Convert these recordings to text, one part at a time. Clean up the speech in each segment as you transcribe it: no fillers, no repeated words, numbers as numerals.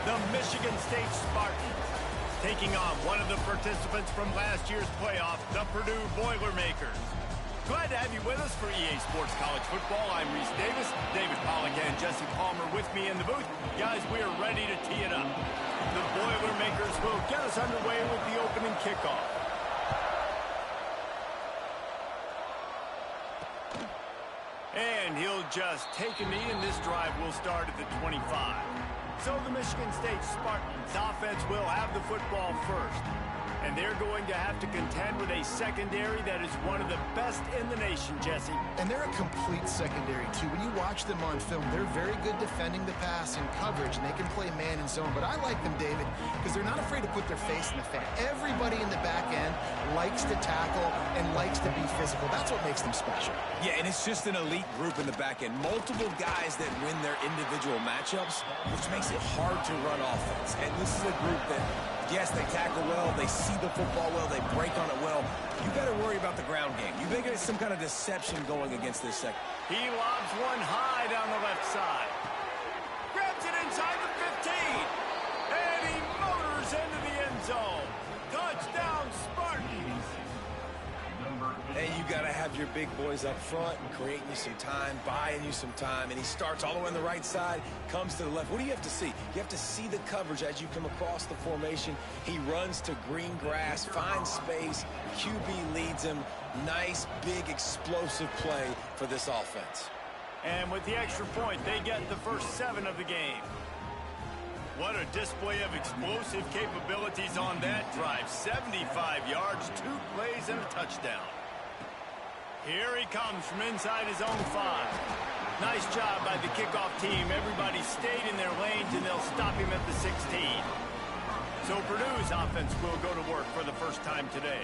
the Michigan State Spartans, taking on one of the participants from last year's playoff, the Purdue Boilermakers. Glad to have you with us for EA Sports College Football. I'm Reese Davis, David Pollack and Jesse Palmer with me in the booth. Guys, we are ready to tee it up. The Boilermakers will get us underway with the opening kickoff. And he'll just take a knee, and this drive will start at the 25. So the Michigan State Spartans offense will have the football first. And they're going to have to contend with a secondary that is one of the best in the nation, Jesse. And they're a complete secondary, too. When you watch them on film, they're very good defending the pass and coverage, and they can play man and zone. But I like them, David, because they're not afraid to put their face in the fan. Everybody in the back end likes to tackle and likes to be physical. That's what makes them special. Yeah, and it's just an elite group in the back end. Multiple guys that win their individual matchups, which makes it hard to run offense. And this is a group that, yes, they tackle well, they see the football well, they break on it well. You better worry about the ground game. You think there's some kind of deception going against this second. He lobs one high down the left side. Grabs it inside the 15. And he motors into the end zone. Touchdown, Spartans. Hey, you got to have your big boys up front and creating you some time, buying you some time. And he starts all the way on the right side, comes to the left. What do you have to see? You have to see the coverage as you come across the formation. He runs to green grass, finds space. QB leads him. Nice, big, explosive play for this offense. And with the extra point, they get the first 7 of the game. What a display of explosive capabilities on that drive. 75 yards, 2 plays, and a touchdown. Here he comes from inside his own 5. Nice job by the kickoff team. Everybody stayed in their lanes, and they'll stop him at the 16. So Purdue's offense will go to work for the first time today.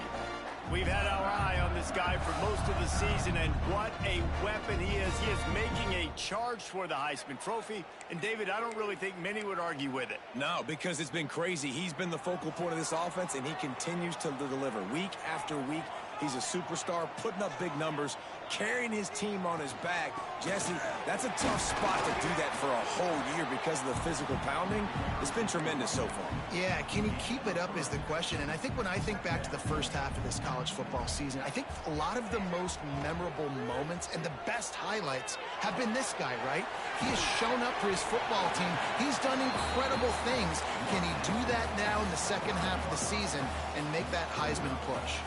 We've had our eye on this guy for most of the season, and what a weapon he is. He is making a charge for the Heisman Trophy. And, David, I don't really think many would argue with it. No, because it's been crazy. He's been the focal point of this offense, and he continues to deliver week after week. He's a superstar, putting up big numbers, carrying his team on his back. Jesse, that's a tough spot to do that for a whole year because of the physical pounding. It's been tremendous so far. Yeah, can he keep it up is the question. And I think when I think back to the first half of this college football season, I think a lot of the most memorable moments and the best highlights have been this guy, right? He has shown up for his football team. He's done incredible things. Can he do that now in the second half of the season and make that Heisman push?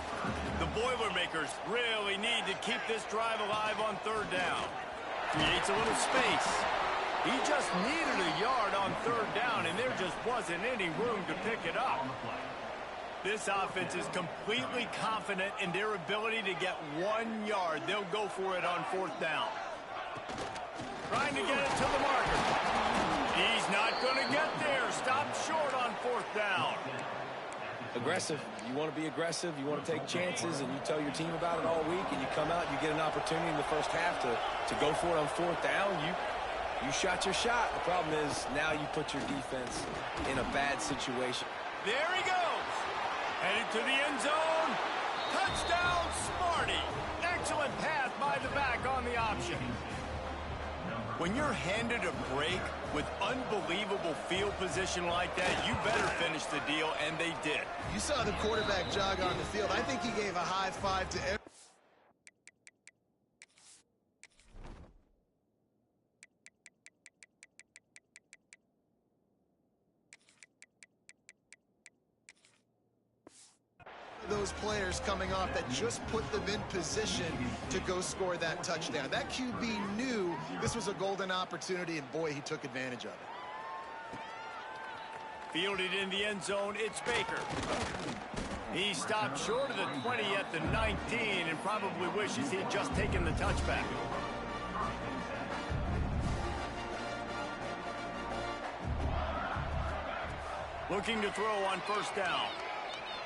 The Boilermakers really need to keep this drive alive on 3rd down. Creates a little space. He just needed a yard on 3rd down, and there just wasn't any room to pick it up. This offense is completely confident in their ability to get 1 yard. They'll go for it on 4th down. Trying to get it to the marker. He's not going to get there. Stopped short on 4th down. Aggressive. You want to be aggressive. You want to take chances, and you tell your team about it all week, and you come out, you get an opportunity in the first half to go for it on 4th down. You shot your shot. The problem is now you put your defense in a bad situation. There he goes. Headed to the end zone. Touchdown, Sparty. Excellent pass by the back on the option. When you're handed a break with unbelievable field position like that, you better finish the deal, and they did. You saw the quarterback jog on the field. I think he gave a high five to everyone. Those players coming off that just put them in position to go score that touchdown. That QB knew this was a golden opportunity, and boy, he took advantage of it. Fielded in the end zone, it's Baker. He stopped short of the 20 at the 19 and probably wishes he'd just taken the touchback. Looking to throw on 1st down.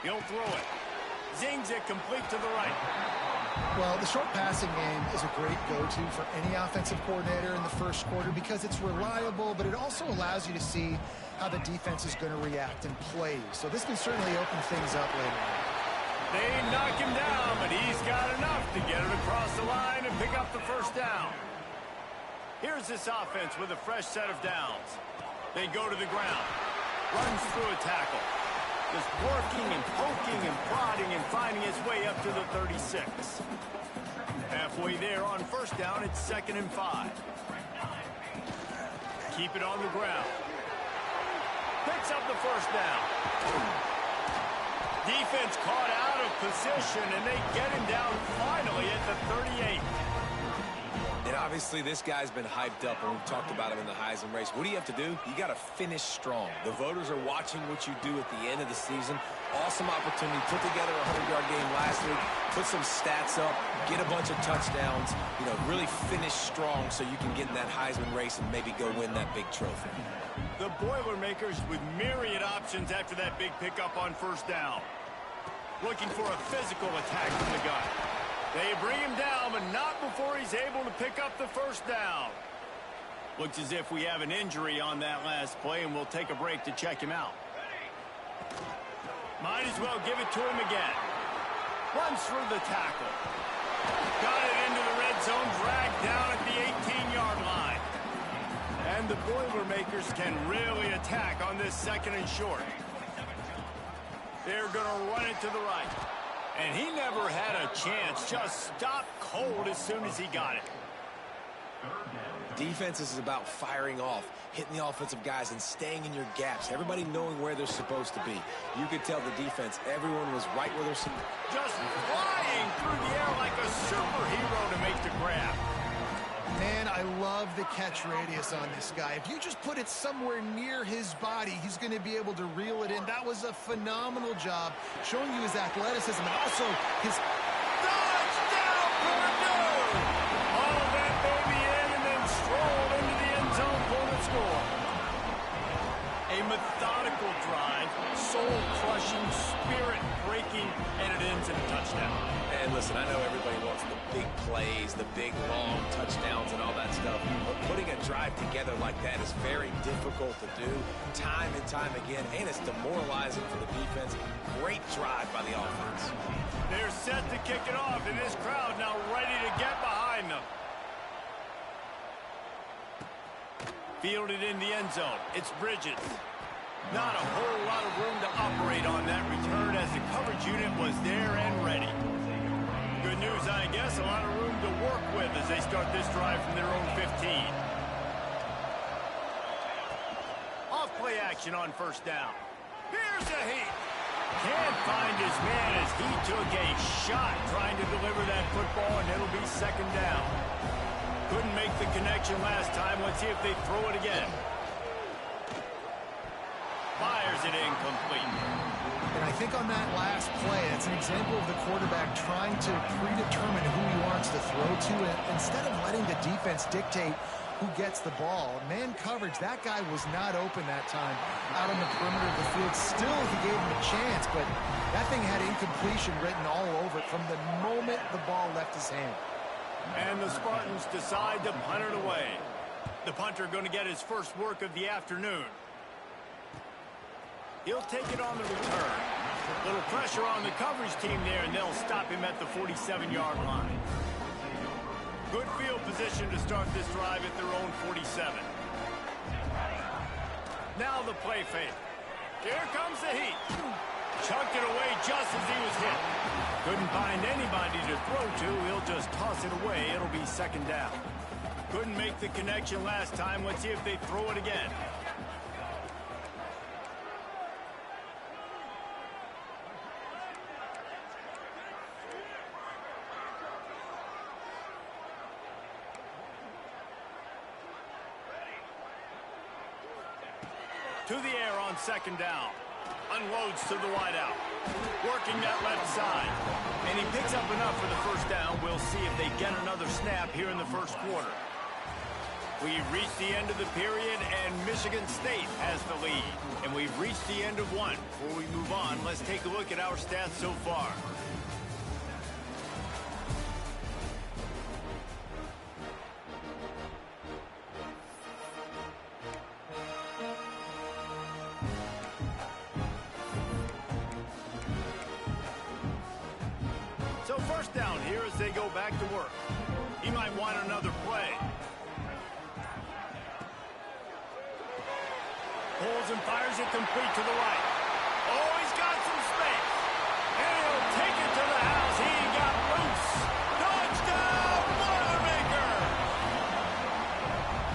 He'll throw it. Zings it complete to the right. Well, the short passing game is a great go-to for any offensive coordinator in the first quarter because it's reliable, but it also allows you to see how the defense is going to react and play. So this can certainly open things up later on. They knock him down, but he's got enough to get it across the line and pick up the 1st down. Here's this offense with a fresh set of downs. They go to the ground. Runs through a tackle. Just working and poking and prodding and finding his way up to the 36. Halfway there on first down, it's 2nd and 5. Keep it on the ground. Picks up the first down. Defense caught out of position, and they get him down finally at the 38. And obviously this guy's been hyped up, and we've talked about him in the Heisman race. What do you have to do? You got to finish strong. The voters are watching what you do at the end of the season. Awesome opportunity. Put together a 100-yard game last week. Put some stats up. Get a bunch of touchdowns. You know, really finish strong so you can get in that Heisman race and maybe go win that big trophy. The Boilermakers with myriad options after that big pickup on first down. Looking for a physical attack from the gun. They bring him down, but not before he's able to pick up the first down. Looks as if we have an injury on that last play, and we'll take a break to check him out. Might as well give it to him again. Runs through the tackle. Got it into the red zone, dragged down at the 18-yard line. And the Boilermakers can really attack on this 2nd and short. They're going to run it to the right. And he never had a chance. Just stopped cold as soon as he got it. Defense is about firing off, hitting the offensive guys, and staying in your gaps. Everybody knowing where they're supposed to be. You could tell the defense, everyone was right where they're supposed to be. Just flying through the air like a superhero to make the grab. Man, I love the catch radius on this guy. If you just put it somewhere near his body, he's going to be able to reel it in. That was a phenomenal job, showing you his athleticism and also his... Touchdown, Purdue! All that baby in and then strolled into the end zone for the score. A methodical drive, soul-crushing, spirit-breaking, and it ends in a touchdown. And listen, I know everybody wants the big plays, the big, long touchdowns and all that stuff. But putting a drive together like that is very difficult to do time and time again, and it's demoralizing for the defense. Great drive by the offense. They're set to kick it off, and this crowd now ready to get behind them. Fielded in the end zone. It's Bridges. Not a whole lot of room to operate on that return as the coverage unit was there and ready. Good news, I guess, a lot of room to work with as they start this drive from their own 15. Off play action on first down. Here's a heat. Can't find his man as he took a shot trying to deliver that football, and it'll be 2nd down. Couldn't make the connection last time. Let's see if they throw it again. Fires it incomplete. And I think on that last play, it's an example of the quarterback trying to predetermine who he wants to throw to, and instead of letting the defense dictate who gets the ball. Man coverage, that guy was not open that time out on the perimeter of the field. Still, he gave him a chance, but that thing had incompletion written all over it from the moment the ball left his hand. And the Spartans decide to punt it away. The punter going to get his first work of the afternoon. He'll take it on the return. Little pressure on the coverage team there, and they'll stop him at the 47-yard line. Good field position to start this drive at their own 47. Now the play fake. Here comes the heat. Chucked it away just as he was hit. Couldn't find anybody to throw to. He'll just toss it away. It'll be 2nd down. Couldn't make the connection last time. Let's see if they throw it again. To the air on 2nd down. Unloads to the wideout. Working that left side. And he picks up enough for the first down. We'll see if they get another snap here in the first quarter. We've reached the end of the period, and Michigan State has the lead. And we've reached the end of one. Before we move on, let's take a look at our stats so far. So first down here as they go back to work. He might want another play. Pulls throws and fires it complete to the right. Oh, he's got some space. And he'll take it to the house. He got loose. Touchdown, Boilermaker!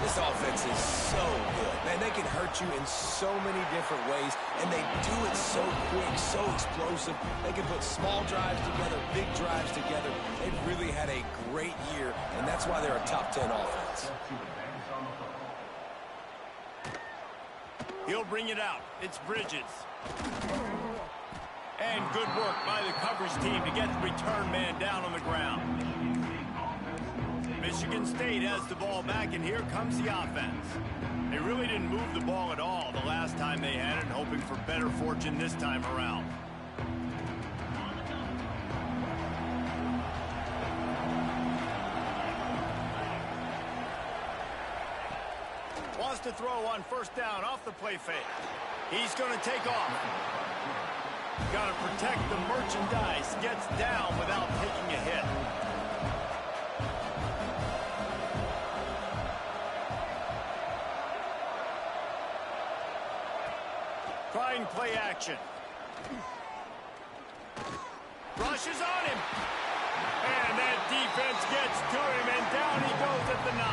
This offense is so good. Man, they can hurt you in so many different ways, and they do it so quick, so explosive. They can put small drives together, big drives together. They've really had a great year, and that's why they're a top 10 offense. He'll bring it out. It's Bridges. And good work by the coverage team to get the return man down on the ground. Michigan State has the ball back, and here comes the offense. They really didn't move the ball at all the last time they had it, hoping for better fortune this time around. Wants to throw on first down off the play fake. He's going to take off. Got to protect the merchandise. Gets down without taking a hit. Trying play action. Rushes on him. And that defense gets to him, and down he goes at the 9.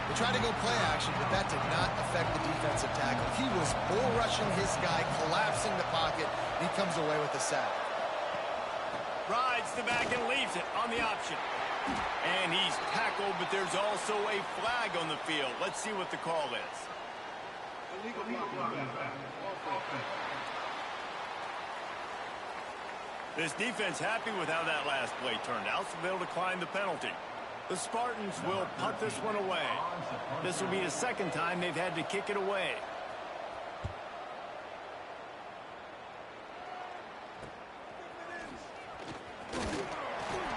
They tried to go play action, but that did not affect the defensive tackle. He was bull rushing his guy, collapsing the pocket, and he comes away with a sack. Rides the back and leaves it on the option. And he's tackled, but there's also a flag on the field. Let's see what the call is. This defense happy with how that last play turned out, so they'll decline the penalty. The Spartans will punt this one away. This will be the second time they've had to kick it away.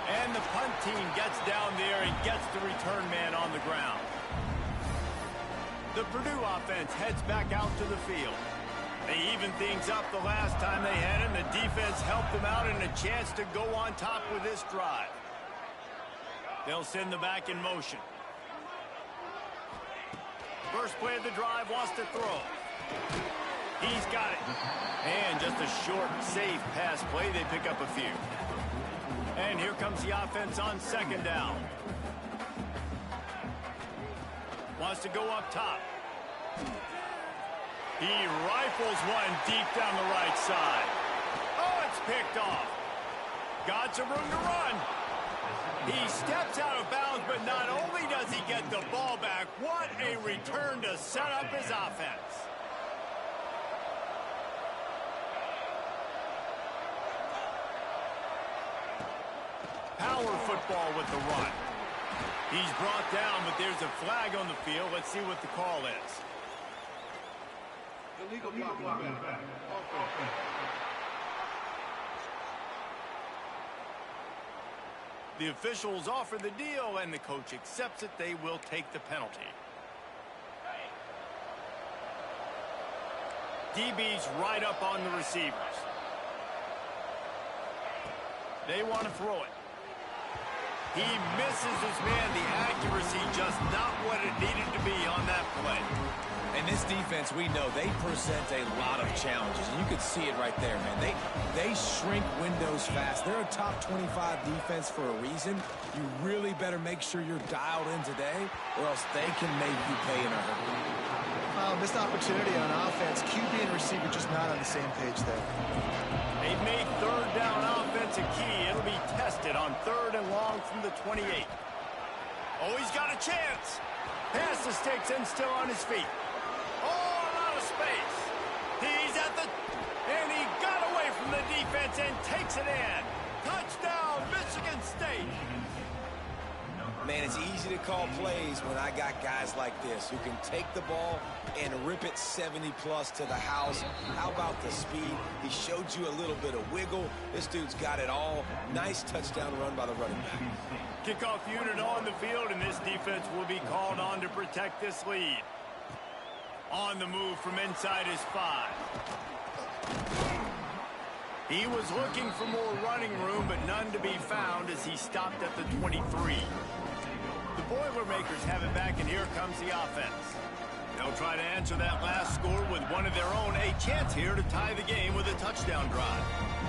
And the punt team gets down there and gets the return man on the ground. The Purdue offense heads back out to the field. They evened things up the last time they had him. The defense helped them out and a chance to go on top with this drive. They'll send the back in motion. First play of the drive, wants to throw. He's got it. And just a short, safe pass play. They pick up a few. And here comes the offense on second down. Wants to go up top. He rifles one deep down the right side. Oh, it's picked off. Got some room to run. He steps out of bounds, but not only does he get the ball back, what a return to set up his offense. Power football with the run. He's brought down, but there's a flag on the field. Let's see what the call is. Illegal block. The officials offer the deal, and the coach accepts it. They will take the penalty. DB's right up on the receivers. They want to throw it. He misses his man. The accuracy just not what it needed to be on that play. And this defense, we know, they present a lot of challenges. And you can see it right there, man. They shrink windows fast. They're a top 25 defense for a reason. You really better make sure you're dialed in today, or else they can make you pay in a hurry. Missed opportunity on offense. QB and receiver just not on the same page there. They've made third down offense a key. It'll be tested on third and long from the 28. Oh, he's got a chance. Pass the sticks and still on his feet. Oh, a lot of space. He's at the... And he got away from the defense and takes it in. Touchdown, Michigan State. Man, it's easy to call plays when I got guys like this who can take the ball and rip it 70-plus to the house. How about the speed? He showed you a little bit of wiggle. This dude's got it all. Nice touchdown run by the running back. Kickoff unit on the field, and this defense will be called on to protect this lead. On the move from inside his 5. He was looking for more running room, but none to be found as he stopped at the 23. The Boilermakers have it back, and here comes the offense. They'll try to answer that last score with one of their own. A chance here to tie the game with a touchdown drive.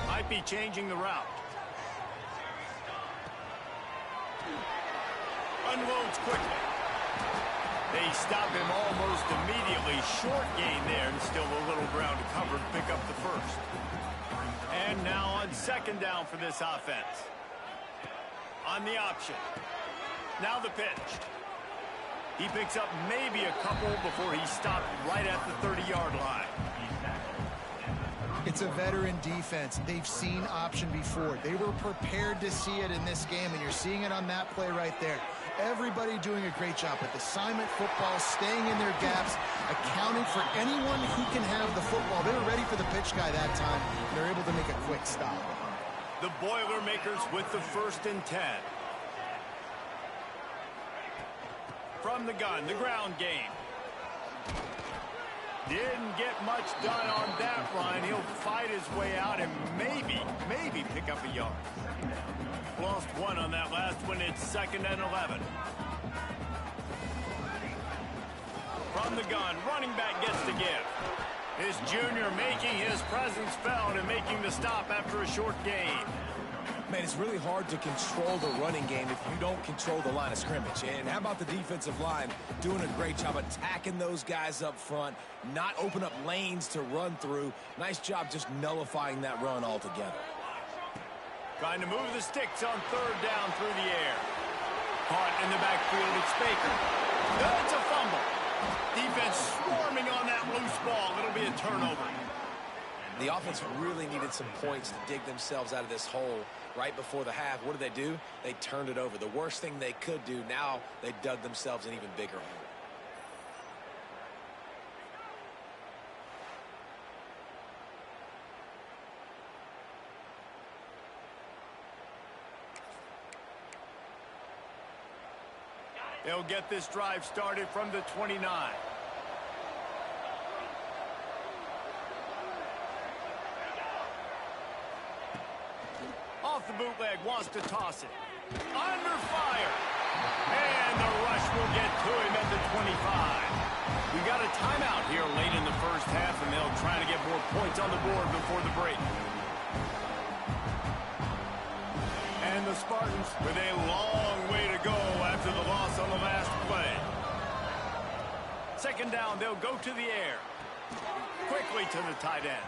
Might be changing the route. Unloads quickly. They stop him almost immediately. Short gain there, and still a little ground to cover to pick up the first. And now on second down for this offense. On the option. Now the pitch. He picks up maybe a couple before he stopped right at the 30-yard line. It's a veteran defense. They've seen option before. They were prepared to see it in this game, and you're seeing it on that play right there. Everybody doing a great job with assignment football, staying in their gaps, accounting for anyone who can have the football. They were ready for the pitch guy that time, and they're able to make a quick stop. The Boilermakers with the 1st and 10. From the gun, the ground game. Didn't get much done on that run. He'll fight his way out and maybe pick up a yard. Lost one on that last one. It's 2nd and 11. From the gun, running back gets the give. His junior making his presence felt and making the stop after a short gain. Man, it's really hard to control the running game if you don't control the line of scrimmage. And how about the defensive line doing a great job attacking those guys up front, not open up lanes to run through. Nice job just nullifying that run altogether. Trying to move the sticks on 3rd down through the air. Caught in the backfield, it's Baker. That's a fumble. Defense swarming on that loose ball. It'll be a turnover. The offense really needed some points to dig themselves out of this hole right before the half. What did? They turned it over. The worst thing they could do, now they dug themselves an even bigger hole. They'll get this drive started from the 29. Off the bootleg, wants to toss it. Under fire. And the rush will get to him at the 25. We got a timeout here late in the first half, and they'll try to get more points on the board before the break. And the Spartans with a long way to go after the loss on the last play. 2nd down, they'll go to the air. Quickly to the tight end.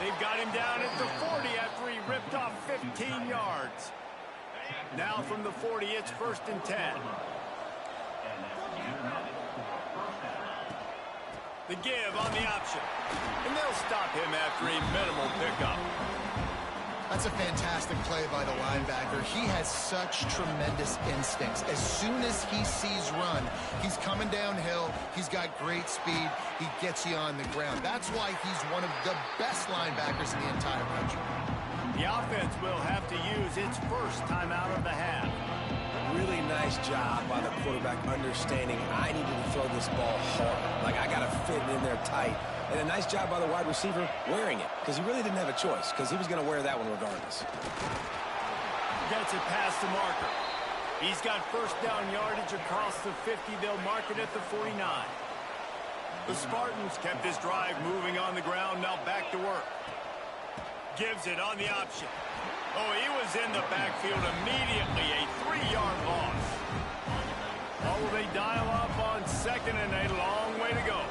They've got him down at the 40 after he ripped off 15 yards. Now from the 40, it's 1st and 10. The give on the option. And they'll stop him after a minimal pickup. That's a fantastic play by the linebacker. He has such tremendous instincts. As soon as he sees run, he's coming downhill. He's got great speed. He gets you on the ground. That's why he's one of the best linebackers in the entire country. The offense will have to use its first timeout of the half. Really nice job by the quarterback understanding I needed to throw this ball hard. Like, I got to fit it in there tight. And a nice job by the wide receiver wearing it, because he really didn't have a choice, because he was going to wear that one regardless. Gets it past the marker. He's got 1st down yardage across the 50. They'll mark it at the 49. The Spartans kept this drive moving on the ground. Now back to work. Gives it on the option. Oh, he was in the backfield immediately. A 3-yard loss. Oh, they dial up on 2nd and a long way to go.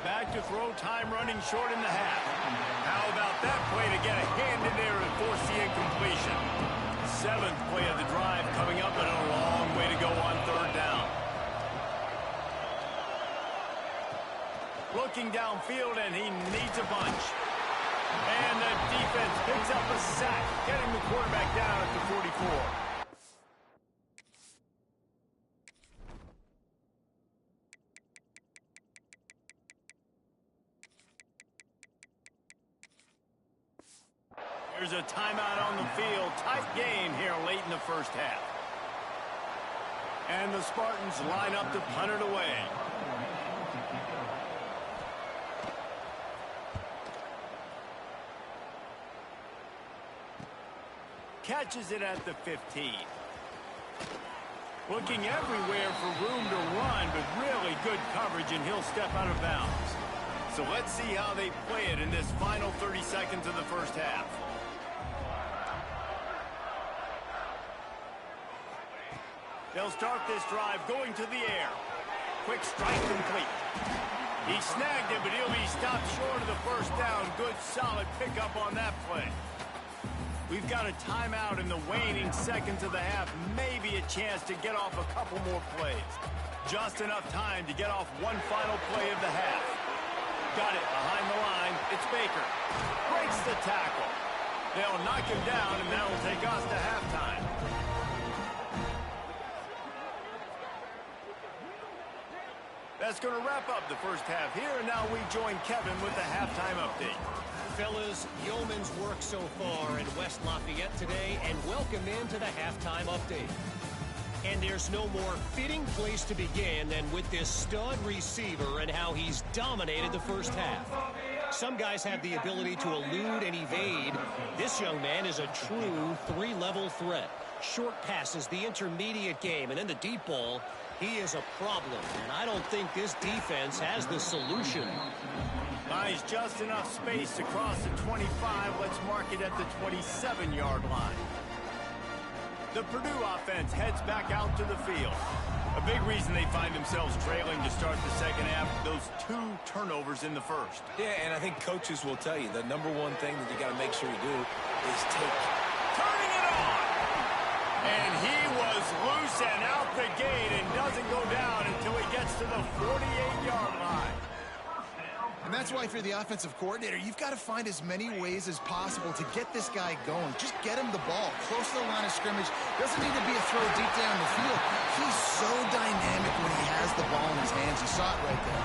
Back to throw, time running short in the half. How about that play to get a hand in there and force the incompletion? 7th play of the drive coming up, and a long way to go on 3rd down. Looking downfield, and he needs a bunch. And the defense picks up a sack, getting the quarterback down at the 44. There's a timeout on the field. Tight game here late in the first half. And the Spartans line up to punt it away. Catches it at the 15. Looking everywhere for room to run, but really good coverage, and he'll step out of bounds. So let's see how they play it in this final 30 seconds of the first half. They'll start this drive going to the air. Quick strike complete. He snagged it, but he'll be stopped short of the first down. Good, solid pickup on that play. We've got a timeout in the waning seconds of the half. Maybe a chance to get off a couple more plays. Just enough time to get off one final play of the half. Got it behind the line. It's Baker. Breaks the tackle. They'll knock him down, and that will take us to halftime. That's going to wrap up the first half here, and now we join Kevin with the halftime update. Fellas, yeoman's work so far in West Lafayette today, and welcome into the halftime update. And there's no more fitting place to begin than with this stud receiver and how he's dominated the first half. Some guys have the ability to elude and evade. This young man is a true three-level threat. Short passes, the intermediate game, and then the deep ball. He is a problem, and I don't think this defense has the solution. Buys just enough space across the 25. Let's mark it at the 27-yard line. The Purdue offense heads back out to the field. A big reason they find themselves trailing to start the second half, those 2 turnovers in the first. Yeah, and I think coaches will tell you the number one thing that you got to make sure you do is take. Turning it on! And he was loose and out the gate and doesn't go down until he gets to the 48-yard line. And that's why if you're the offensive coordinator, you've got to find as many ways as possible to get this guy going. Just get him the ball close to the line of scrimmage. Doesn't need to be a throw deep down the field. He's so dynamic when he has the ball in his hands. You saw it right there.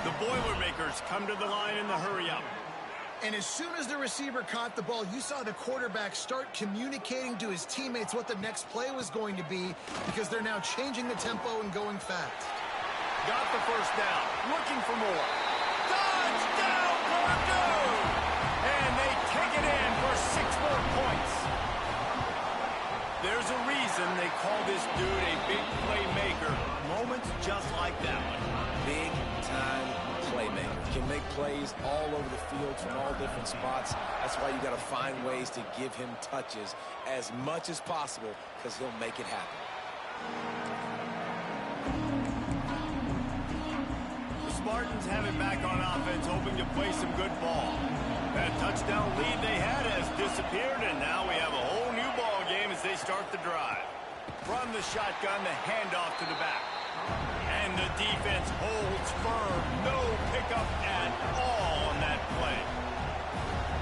The Boilermakers come to the line in the hurry-up. And as soon as the receiver caught the ball, you saw the quarterback start communicating to his teammates what the next play was going to be, because they're now changing the tempo and going fast. Got the first down. Looking for more. Touchdown, Purdue! And they take it in for 6 more points. There's a reason they call this dude a big playmaker. Moments just like that one. Big-time playmaker. Can make plays all over the field from all different spots. That's why you got to find ways to give him touches as much as possible, because he'll make it happen. The Spartans have it back on offense, hoping to play some good ball. That touchdown lead they had has disappeared, and now we have a whole new ball game as they start the drive. From the shotgun, the handoff to the back. And the defense holds firm. No pickup at all on that play.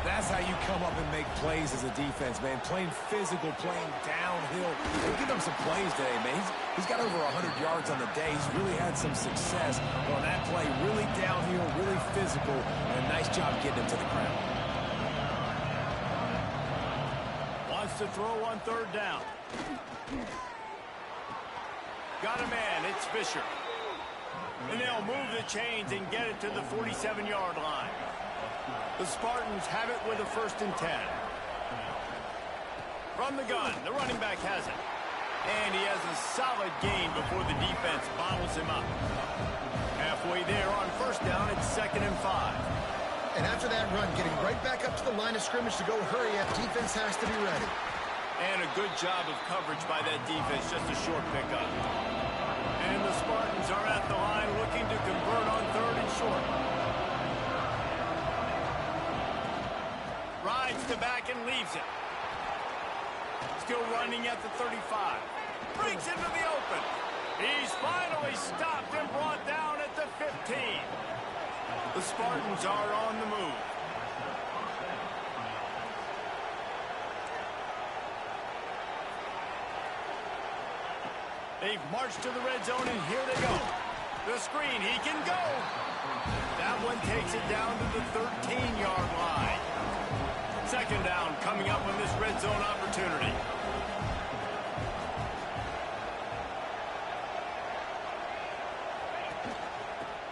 That's how you come up and make plays as a defense, man. Playing physical, playing downhill. They'll give him some plays today, man. He's got over 100 yards on the day. He's really had some success on that play. Really downhill, really physical, and a nice job getting him to the ground. Wants to throw on third down. Got a man, it's Fisher. And they'll move the chains and get it to the 47-yard line. The Spartans have it with a 1st and 10. From the gun, the running back has it. And he has a solid gain before the defense bottles him up. Halfway there on 1st down, it's 2nd and 5. And after that run, getting right back up to the line of scrimmage to go hurry up, defense has to be ready. And a good job of coverage by that defense, just a short pickup. And the Spartans are at the line looking to convert on 3rd and short. Rides the back and leaves it. Still running at the 35. Breaks into the open. He's finally stopped and brought down at the 15. The Spartans are on the move. They've marched to the red zone, and here they go. The screen, he can go. That one takes it down to the 13-yard line. 2nd down coming up on this red zone opportunity.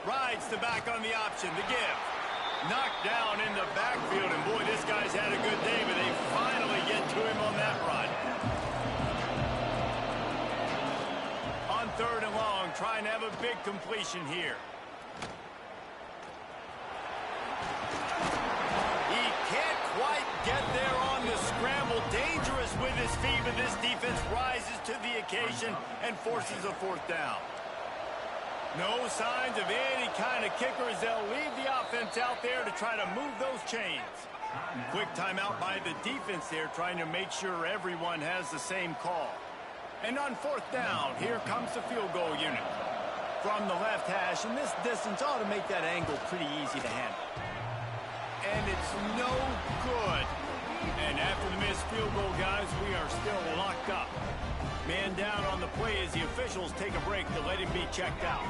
Rides the back on the option, the give. Knocked down in the backfield, and boy, this guy's had a good day, but they finally get to him on that run. 3rd and long, trying to have a big completion here. He can't quite get there on the scramble. Dangerous with his feet, but this defense rises to the occasion and forces a 4th down. No signs of any kind of kickers. They'll leave the offense out there to try to move those chains. Quick timeout by the defense there, trying to make sure everyone has the same call. And on 4th down, here comes the field goal unit. From the left hash, and this distance ought to make that angle pretty easy to handle. And it's no good. And after the missed field goal, guys, we are still locked up. Man down on the play as the officials take a break to let him be checked out.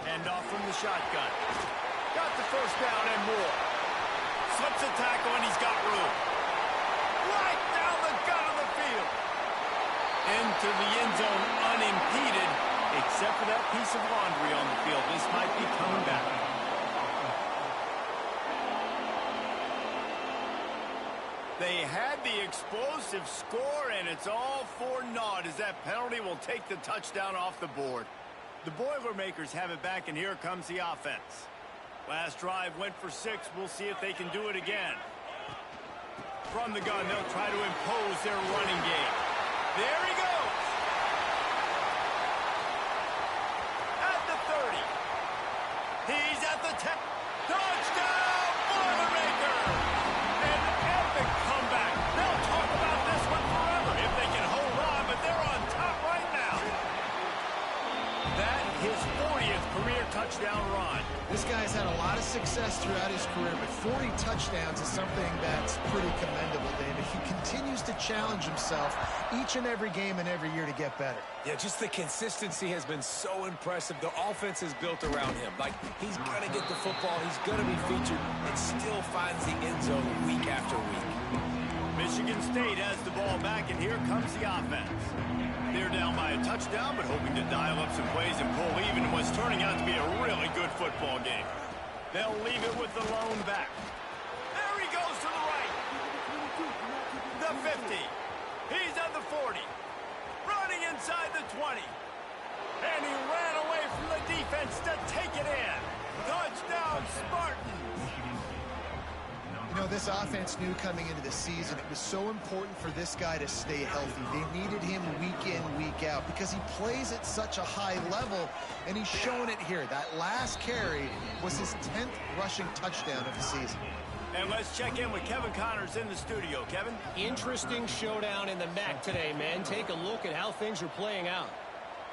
Hand off from the shotgun. Got the 1st down and more. Slips a tackle and he's got room. Right down the gut of the field. Into the end zone unimpeded, except for that piece of laundry on the field. This might be coming back. They had the explosive score, and it's all for naught as that penalty will take the touchdown off the board. The Boilermakers have it back, and here comes the offense. Last drive went for 6. We'll see if they can do it again. From the gun, they'll try to impose their running game. There he goes. At the 30. He's at the 10. Touchdown, Boilermakers! An epic comeback. They'll talk about this one forever if they can hold on, but they're on top right now. That his 40th career touchdown run. This guy's had a lot of success throughout his career, but 40 touchdowns is something that's pretty commendable, David. He continues to challenge himself each and every game and every year to get better. Yeah, just the consistency has been so impressive. The offense is built around him. Like, he's going to get the football, he's going to be featured, and still finds the end zone week after week. Michigan State has the ball back, and here comes the offense. They're down by a touchdown, but hoping to dial up some plays and pull even in what's turning out to be a really good football game. They'll leave it with the lone back. There he goes to the right. The 50. He's at the 40. Running inside the 20. And he ran away from the defense to take it in. Touchdown, Spartans. You know, this offense knew coming into the season it was so important for this guy to stay healthy. They needed him week in, week out because he plays at such a high level, and he's showing it here. That last carry was his 10th rushing touchdown of the season. And let's check in with Kevin Connors in the studio. Kevin? Interesting showdown in the MAC today, man. Take a look at how things are playing out.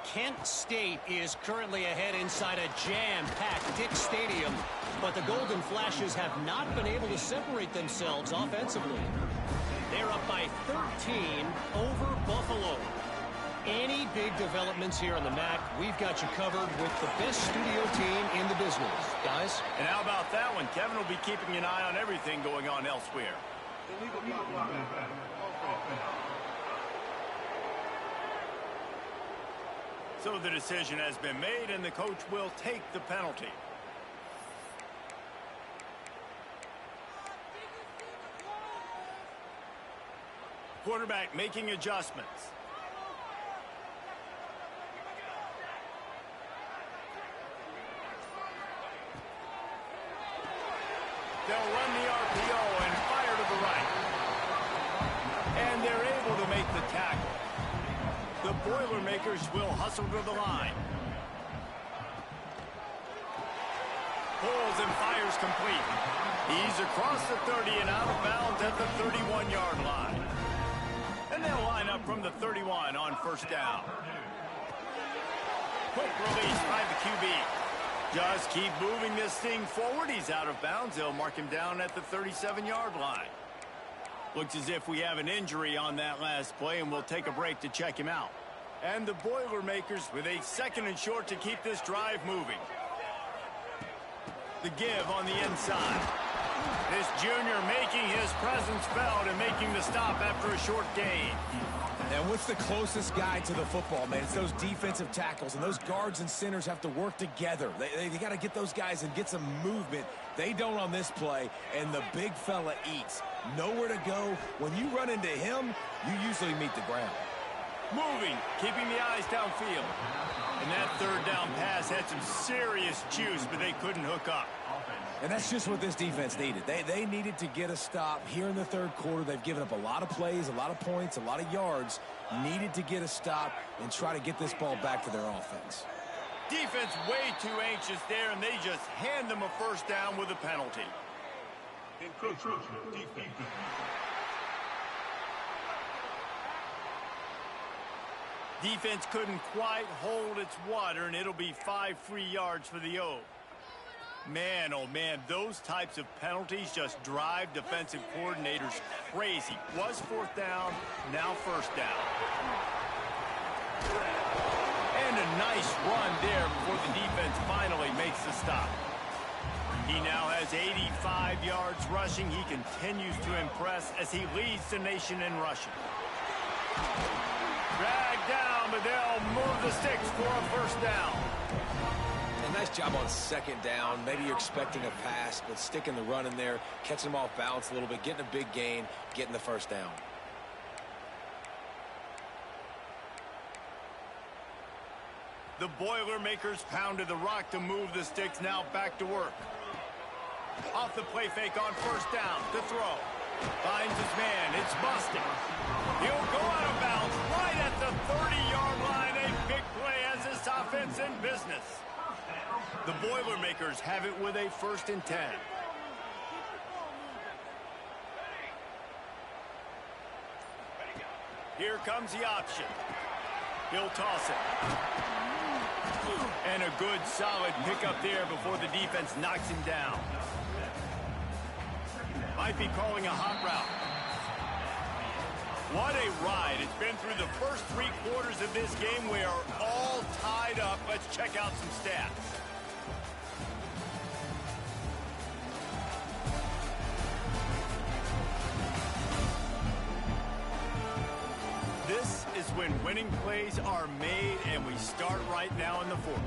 Kent State is currently ahead inside a jam-packed Dick Stadium, but the Golden Flashes have not been able to separate themselves offensively. They're up by 13 over Buffalo. Any big developments here on the MAC, we've got you covered with the best studio team in the business. Guys? And how about that one? Kevin will be keeping an eye on everything going on elsewhere. So the decision has been made, and the coach will take the penalty. Quarterback making adjustments. They'll run the RPO and fire to the right. And they're able to make the tackle. The Boilermakers will hustle to the line. Pulls and fires complete. He's across the 30 and out of bounds at the 31-yard line. And they'll line up from the 31 on 1st down. Quick release by the QB. Just keep moving this thing forward. He's out of bounds. They'll mark him down at the 37-yard line. Looks as if we have an injury on that last play, and we'll take a break to check him out. And the Boilermakers with a 2nd and short to keep this drive moving. The give on the inside. This junior making his presence felt and making the stop after a short gain. And what's the closest guy to the football, man? It's those defensive tackles, and those guards and centers have to work together. They got to get those guys and get some movement. They don't on this play, and the big fella eats. nowhere to go. When you run into him, you usually meet the ground. Moving, keeping the eyes downfield. And that third down pass had some serious juice, but they couldn't hook up. And that's just what this defense needed. They needed to get a stop here in the third quarter. They've given up a lot of plays, a lot of points, a lot of yards. Needed to get a stop and try to get this ball back to their offense. Defense way too anxious there, and they just hand them a first down with a penalty. Defense couldn't quite hold its water, and it'll be 5 free yards for the O. Man, oh man, those types of penalties just drive defensive coordinators crazy. Was fourth down, now first down. And a nice run there before the defense finally makes the stop. He now has 85 yards rushing. He continues to impress as he leads the nation in rushing. Dragged down, but they'll move the sticks for a first down. A nice job on second down. Maybe you're expecting a pass, but sticking the run in there, catching them off balance a little bit, getting a big gain, getting the first down. The Boilermakers pounded the rock to move the sticks, now back to work. Off the play fake on first down to throw. Finds his man, it's busted. He'll go out of bounds right at the 30-yard line. A big play as this offense in business. The Boilermakers have it with a 1st and 10. Here comes the option. He'll toss it. And a good, solid pickup there before the defense knocks him down. Might be calling a hot route. What a ride. It's been through the first 3 quarters of this game. We are all tied up. Let's check out some stats. This is when winning plays are made, and we start right now in the 4th.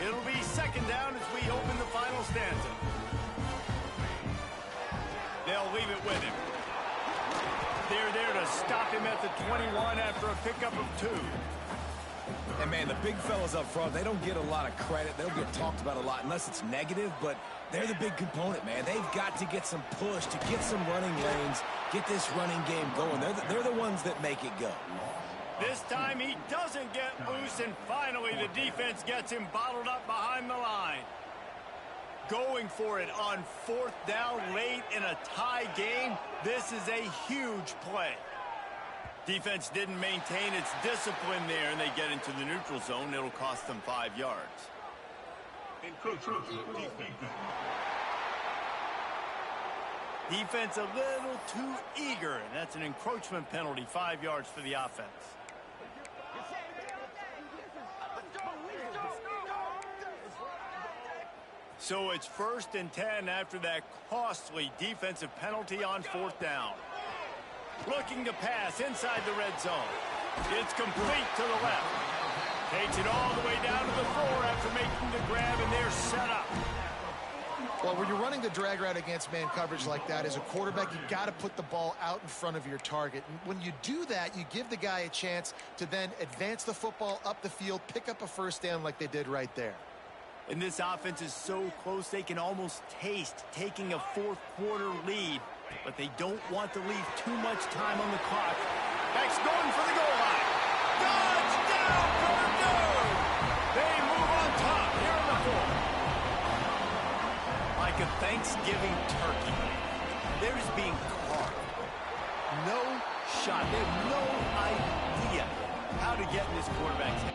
It'll be second down as we open the final stanza. They'll leave it with him. They're there to stop him at the 21 after a pickup of 2. And, man, the big fellas up front, they don't get a lot of credit. They don't get talked about a lot unless it's negative, but they're the big component, man. They've got to get some push, to get some running lanes, get this running game going. They're the ones that make it go. This time he doesn't get loose, and finally the defense gets him bottled up behind the line. Going for it on 4th down late in a tie game. This is a huge play. Defense didn't maintain its discipline there, and they get into the neutral zone. It'll cost them 5 yards. Defense a little too eager, and that's an encroachment penalty, 5 yards for the offense. So it's 1st and 10 after that costly defensive penalty on 4th down. Looking to pass inside the red zone. It's complete to the left. Takes it all the way down to the floor after making the grab, and they're set up. Well, when you're running the drag route against man coverage like that, as a quarterback, you've got to put the ball out in front of your target. And when you do that, you give the guy a chance to then advance the football up the field, pick up a first down like they did right there. And this offense is so close they can almost taste taking a 4th quarter lead, but they don't want to leave too much time on the clock. Beck's going for the goal line. Touchdown, Purdue! They move on top here in the 4th. Like a Thanksgiving turkey, they're just being carved. No shot. They have no idea how to get in this quarterback's head.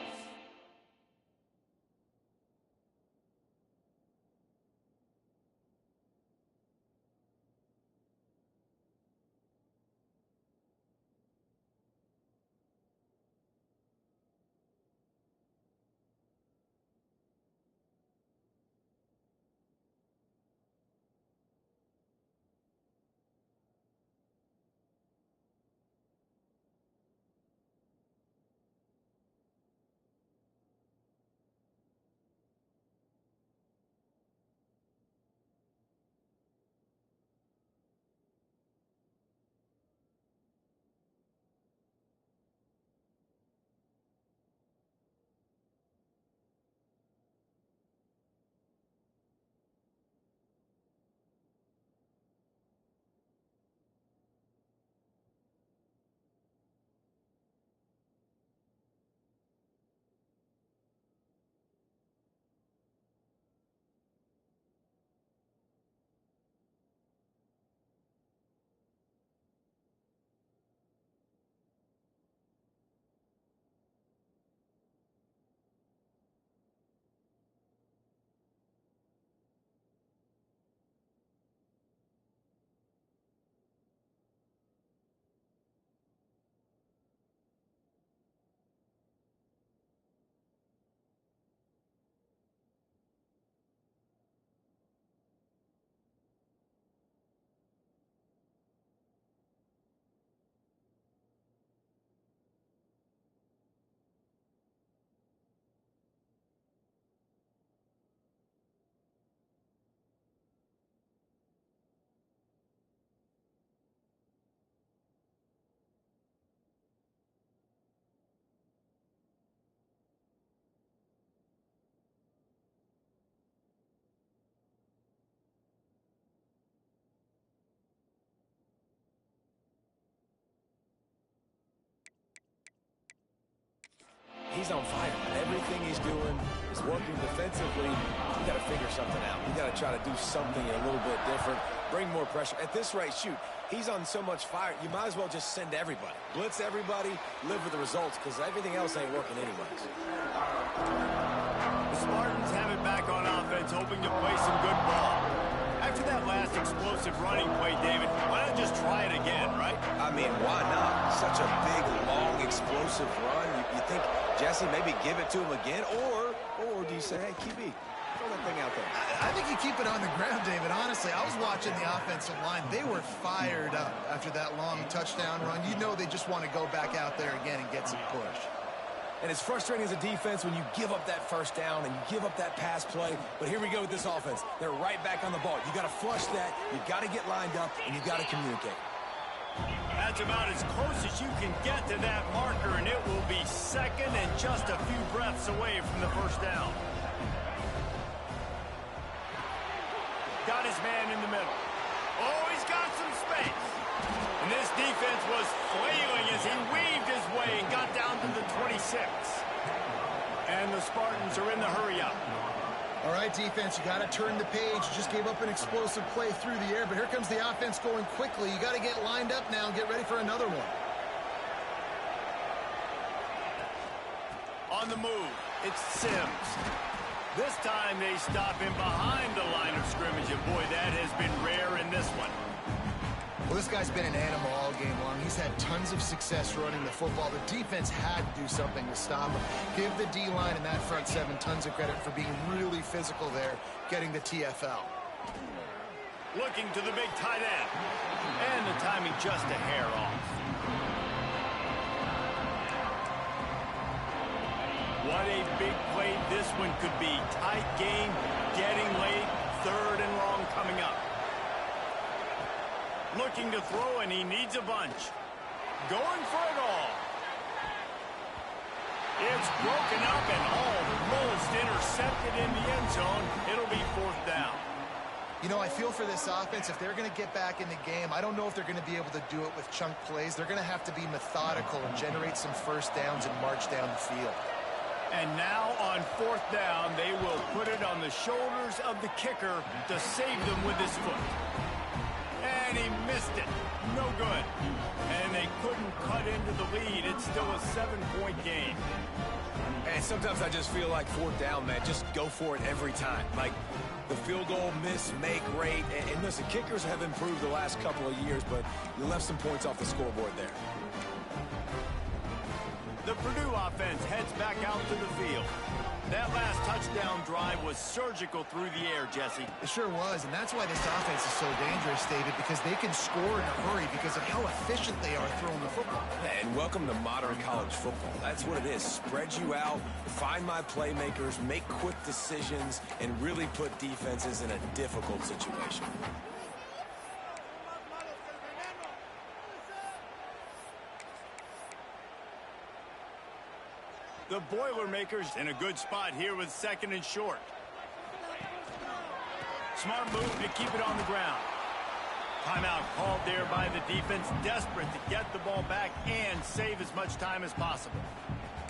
he's on fire. Everything he's doing is working defensively. You got to figure something out. You got to try to do something a little bit different, bring more pressure. At this rate, shoot, he's on so much fire, you might as well just send everybody. Blitz everybody, live with the results, because everything else ain't working anyways. The Spartans have it back on offense, hoping to play some good ball. After that last explosive running play, David, why not just try it again, right? I mean, why not? Such a big, long, explosive run. You think, Jesse, maybe give it to him again? Or do you say, hey, QB, throw that thing out there? I think you keep it on the ground, David. Honestly, I was watching the offensive line. They were fired up after that long touchdown run. You know they just want to go back out there again and get some push. And it's frustrating as a defense when you give up that first down and you give up that pass play. But here we go with this offense. They're right back on the ball. You got to flush that. You got to get lined up, and you got to communicate. That's about as close as you can get to that marker, and it will be second and just a few breaths away from the first down. Got his man in the middle. Oh, he's got some space. And this defense was flailing as he weaved his way and got down to the 26. And the Spartans are in the hurry-up. All right, defense, you got to turn the page. You just gave up an explosive play through the air, but here comes the offense going quickly. You got to get lined up now and get ready for another one. On the move, it's Sims. This time they stop him behind the line of scrimmage, and boy, that has been rare in this one. Well, this guy's been an animal all game long. He's had tons of success running the football. The defense had to do something to stop him. Give the D-line and that front seven tons of credit for being really physical there, getting the TFL. Looking to the big tight end. And the timing just a hair off. What a big play this one could be. Tight game, getting late, third and long coming up. Looking to throw, and he needs a bunch. Going for it all. It's broken up and almost intercepted in the end zone. It'll be fourth down. You know, I feel for this offense, if they're going to get back in the game, I don't know if they're going to be able to do it with chunk plays. They're going to have to be methodical and generate some first downs and march down the field. And now on fourth down, they will put it on the shoulders of the kicker to save them with his foot. And he missed it. No good. And they couldn't cut into the lead. It's still a 7-point game. And sometimes I just feel like fourth down, man, just go for it every time. Like the field goal miss, make rate. And listen, kickers have improved the last couple of years, but you left some points off the scoreboard there. The Purdue offense heads back out to the field. That last touchdown drive was surgical through the air, Jesse. It sure was, and that's why this offense is so dangerous, David, because they can score in a hurry because of how efficient they are throwing the football. And welcome to modern college football. That's what it is. Spread you out, find my playmakers, make quick decisions, and really put defenses in a difficult situation. The Boilermakers in a good spot here with second and short. Smart move to keep it on the ground. Timeout called there by the defense, desperate to get the ball back and save as much time as possible.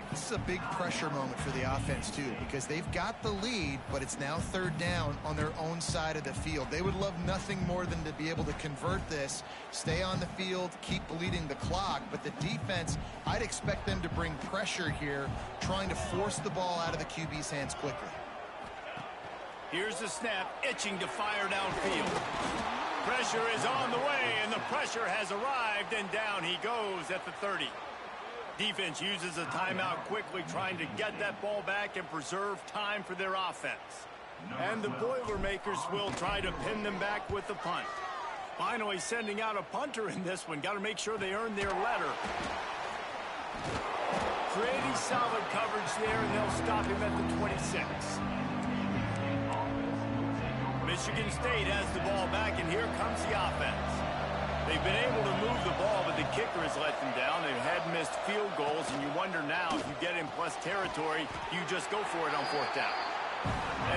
This is a big pressure moment for the offense, too, because they've got the lead, but it's now third down on their own side of the field. They would love nothing more than to be able to convert this, stay on the field, keep bleeding the clock. But the defense, I'd expect them to bring pressure here, trying to force the ball out of the QB's hands quickly. Here's the snap, itching to fire downfield. Pressure is on the way, and the pressure has arrived, and down he goes at the 30. Defense uses a timeout quickly, trying to get that ball back and preserve time for their offense. And the Boilermakers will try to pin them back with the punt. Finally sending out a punter in this one. Got to make sure they earn their letter. Pretty solid coverage there, and they'll stop him at the 26. Michigan State has the ball back, and here comes the offense. They've been able to move the ball, but the kicker has let them down. They've had missed field goals, and you wonder now, if you get in plus territory, you just go for it on fourth down.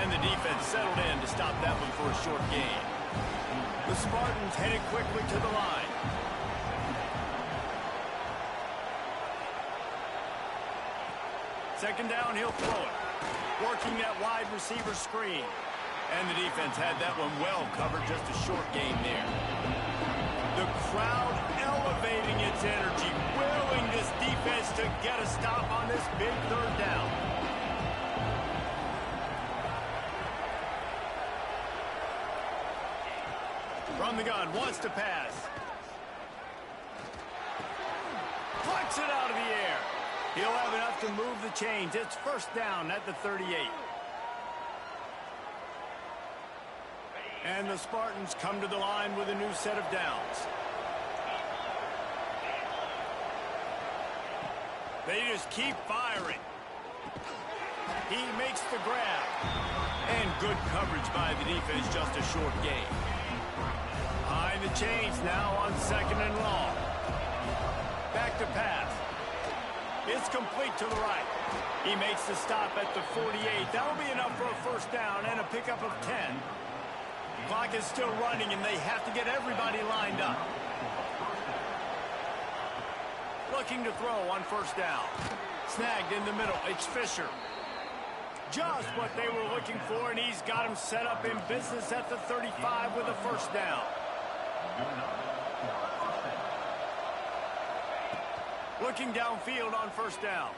And the defense settled in to stop that one for a short gain. The Spartans headed quickly to the line. second down, he'll throw it. Working that wide receiver screen. And the defense had that one well covered, just a short gain there. The crowd elevating its energy, willing this defense to get a stop on this big third down. From the gun, wants to pass. Flicks it out of the air. He'll have enough to move the chains. It's first down at the 38. And the Spartans come to the line with a new set of downs. They just keep firing. He makes the grab. And good coverage by the defense, just a short gain. Behind the chains now on second and long. Back to pass. It's complete to the right. He makes the stop at the 48. That'll be enough for a first down and a pickup of 10. Clock is still running, and they have to get everybody lined up. Looking to throw on first down. Snagged in the middle. It's Fisher. Just what they were looking for, and he's got him set up in business at the 35 with a first down. Looking downfield on first down.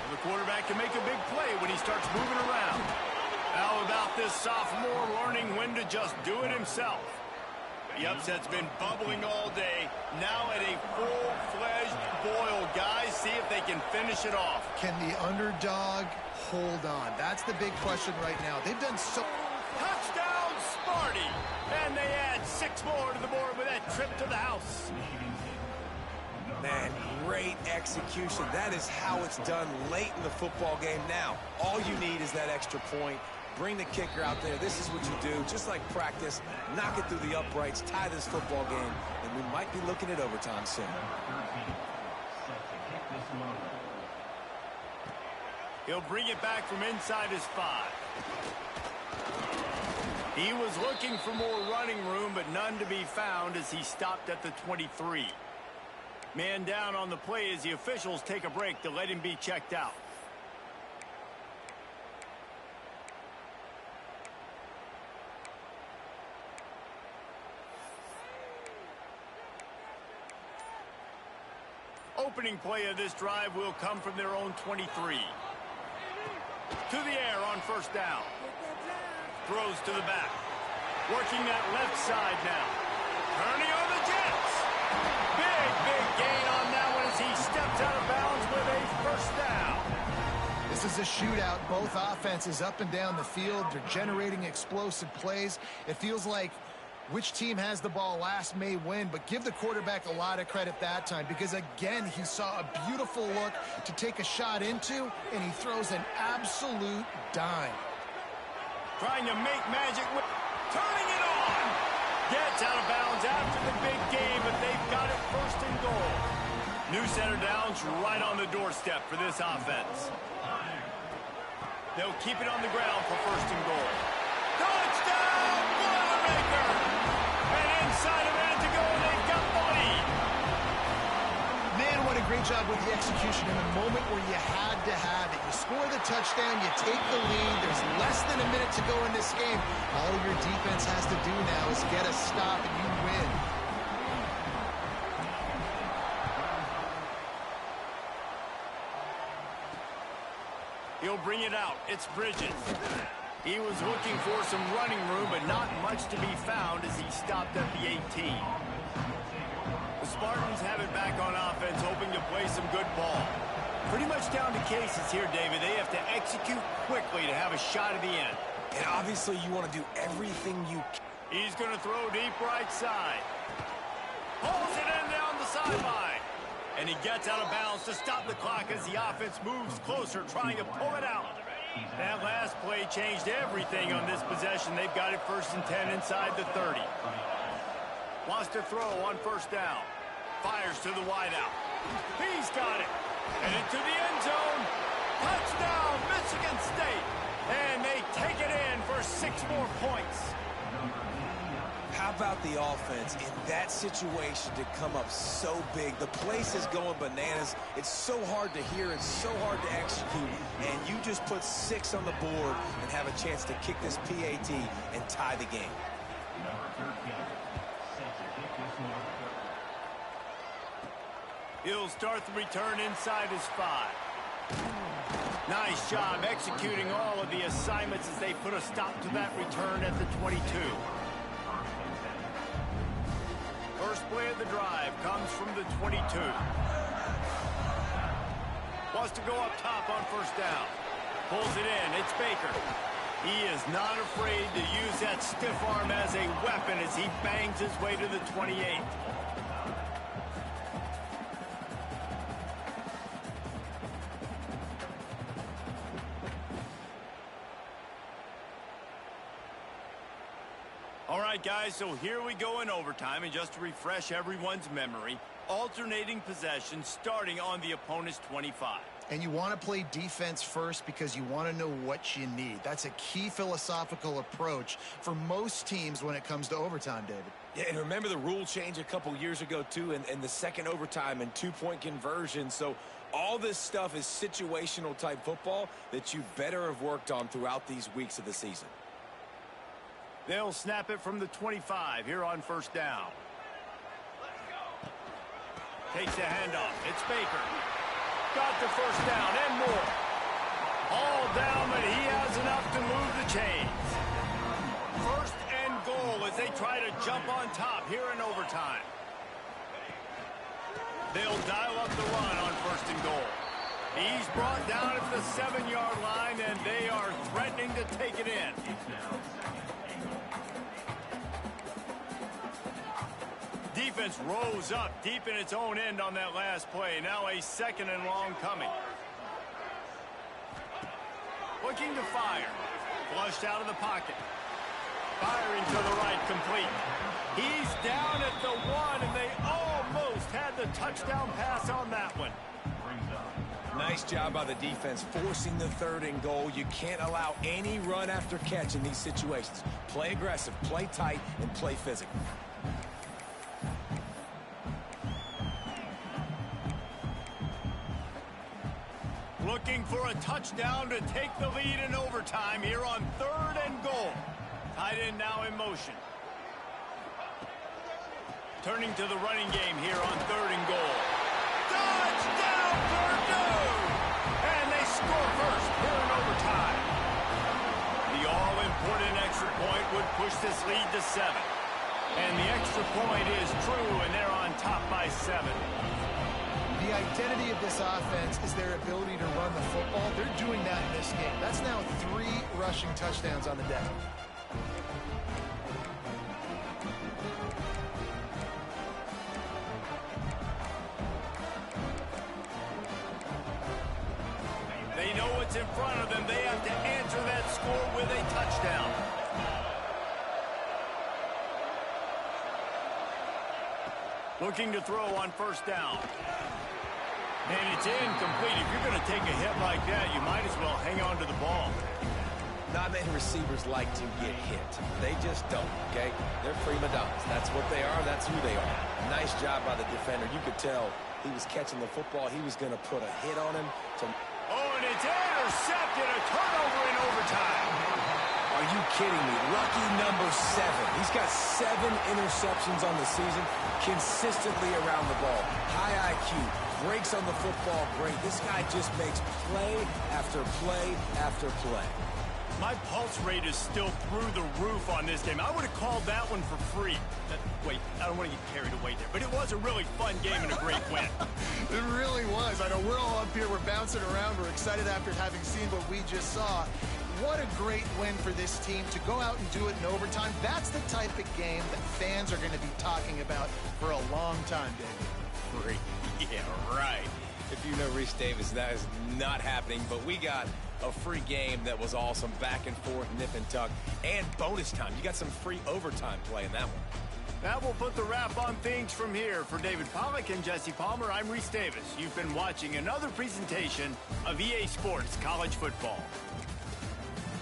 The quarterback can make a big play when he starts moving around. How about this sophomore learning when to just do it himself? The upset's been bubbling all day. Now at a full-fledged boil. Guys, see if they can finish it off. Can the underdog hold on? That's the big question right now. They've done so... Touchdown, Sparty! And they add 6 more to the board with that trip to the house. Man, great execution. That is how it's done late in the football game. Now, all you need is that extra point. Bring the kicker out there. This is what you do. Just like practice, knock it through the uprights, tie this football game, and we might be looking at overtime soon. He'll bring it back from inside his 5. He was looking for more running room, but none to be found as he stopped at the 23. Man down on the play as the officials take a break to let him be checked out. Opening play of this drive will come from their own 23. To the air on first down. Throws to the back. Working that left side now. Turning on the Jets. Big gain on that one as he steps out of bounds with a first down. This is a shootout. Both offenses up and down the field. They're generating explosive plays. It feels like which team has the ball last may win, but give the quarterback a lot of credit that time because, again, he saw a beautiful look to take a shot into, and he throws an absolute dime. Trying to make magic with turning it on. Gets out of bounds after the big game, but they've got it first and goal. New center downs right on the doorstep for this offense. They'll keep it on the ground for first and goal. Touchdown, Boilermaker! And inside a minute to go, and they've got the lead. Man, what a great job with the execution in the moment where you had to have it. You score the touchdown, you take the lead. There's less than a minute to go in this game. All your defense has to do now is get a stop, and you win. He'll bring it out. It's Bridges. He was looking for some running room, but not much to be found as he stopped at the 18. The Spartans have it back on offense, hoping to play some good ball. Pretty much down to cases here, David. They have to execute quickly to have a shot at the end. And obviously you want to do everything you can. He's going to throw deep right side. Pulls it in down the sideline. And he gets out of bounds to stop the clock as the offense moves closer, trying to pull it out. That last play changed everything on this possession. They've got it first and 10 inside the 30. Wants to throw on first down. Fires to the wideout. He's got it. And into the end zone. Touchdown, Michigan State. And they take it in for 6 more points. How about the offense in that situation to come up so big? The place is going bananas. It's so hard to hear. It's so hard to execute. and you just put 6 on the board and have a chance to kick this PAT and tie the game. He'll start the return inside his 5. Nice job executing all of the assignments as they put a stop to that return at the 22. First play of the drive comes from the 22. Wants to go up top on first down. Pulls it in. It's Baker. He is not afraid to use that stiff arm as a weapon as he bangs his way to the 28. All right, guys, so here we go in overtime, and just to refresh everyone's memory, alternating possession starting on the opponent's 25. And you want to play defense first because you want to know what you need. That's a key philosophical approach for most teams when it comes to overtime, David. Yeah, and remember the rule change a couple years ago, too, and the second overtime and 2-point conversion. So all this stuff is situational type football that you better have worked on throughout these weeks of the season. They'll snap it from the 25 here on first down. Takes the handoff. It's Baker. Got the first down and more. All down, but he has enough to move the chains. First and goal as they try to jump on top here in overtime. They'll dial up the run on first and goal. He's brought down at the 7-yard line, and they are threatening to take it in. Defense rose up deep in its own end on that last play. Now a second and long coming. Looking to fire. Flushed out of the pocket. Firing to the right, complete. He's down at the 1, and they almost had the touchdown pass on that one. Nice job by the defense forcing the third and goal. You can't allow any run after catch in these situations. Play aggressive, play tight, and play physical. Looking for a touchdown to take the lead in overtime here on third and goal. Tight end now in motion. Turning to the running game here on third and goal. Touchdown, Purdue! And they score first here in overtime. The all-important extra point would push this lead to 7. And the extra point is true, and they're on top by 7. The identity of this offense is their ability to run the football. They're doing that in this game. That's now 3 rushing touchdowns on the day. They know what's in front of them. They have to answer that score with a touchdown. Looking to throw on first down. And it's incomplete. If you're going to take a hit like that, you might as well hang on to the ball. Not many receivers like to get hit. They just don't, okay? They're prima donnas. That's what they are. That's who they are. Nice job by the defender. You could tell he was catching the football. He was going to put a hit on him. Oh, and it's intercepted. A turnover in overtime. Are you kidding me? Lucky number 7. He's got 7 interceptions on the season, consistently around the ball. High IQ, breaks on the football great. This guy just makes play after play after play. My pulse rate is still through the roof on this game. I would have called that one for free. Wait, I don't want to get carried away there, but it was a really fun game and a great win. It really was. I know we're all up here, we're bouncing around, we're excited after having seen what we just saw. What a great win for this team to go out and do it in overtime. That's the type of game that fans are going to be talking about for a long time, David. Free. Yeah, right. If you know Reese Davis, that is not happening, but we got a free game that was awesome, back and forth, nip and tuck, and bonus time. You got some free overtime play in that one. That will put the wrap on things from here. For David Pollack and Jesse Palmer, I'm Reese Davis. You've been watching another presentation of EA Sports College Football.